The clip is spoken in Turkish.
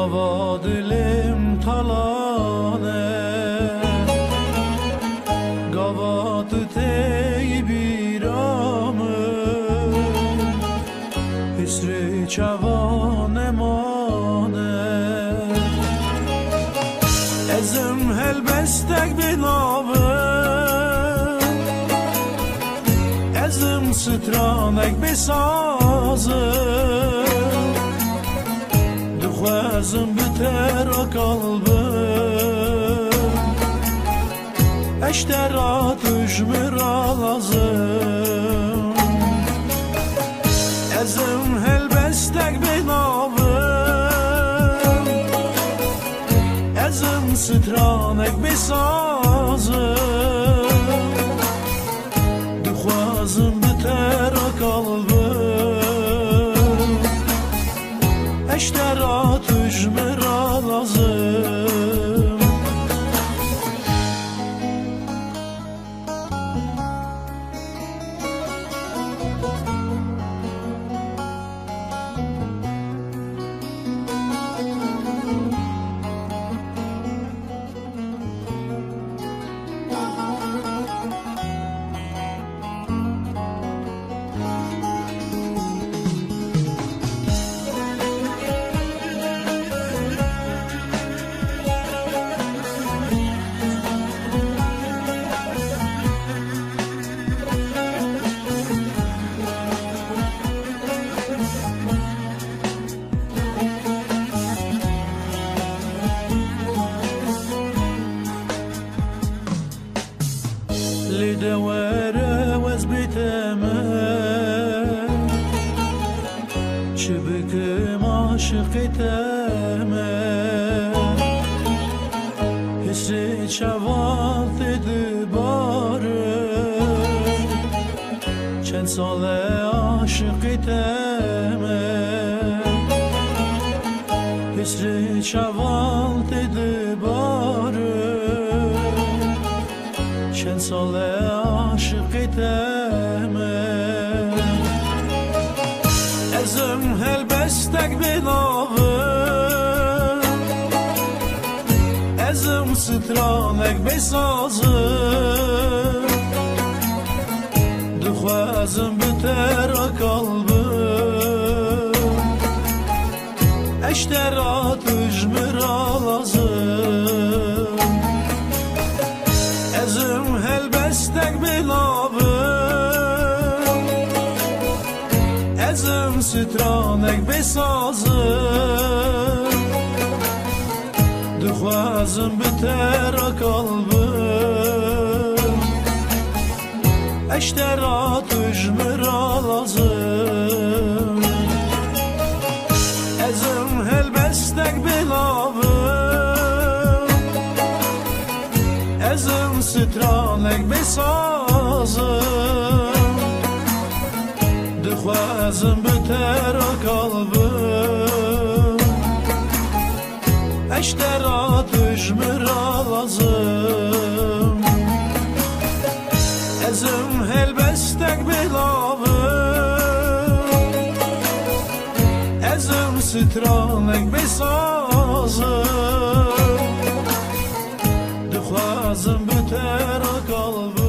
gava dilim talane gava tey biramı hisri çavan emane ezim helbestek binavı ezim stranek besazı duxwazim biter kalbim eştera tujmira lazım ezim helbestek binavim ezim stranek besazım duxwazim biter kalbim eştera tujmira lazım لدواره وزبتمه شبكم عاشقتمه حسي شوالت دباره چند ساله عاشقتمه حسي شوالت دباره چند ساله عاشقتمه ازم helbestek binavim ezim stranek besazım duxwazim biter kalbim eştera tujmira lazım ezim helbestek binavim ezim stranek besazım duxwazim biter kalbim eştera tujmira lazım ezim helbestek binavim ezim stranek besazım duxwazim biter kalbim eştera tujmira lazım ezim helbestek binavim ezim stranek besazım duxwazim biter kalbim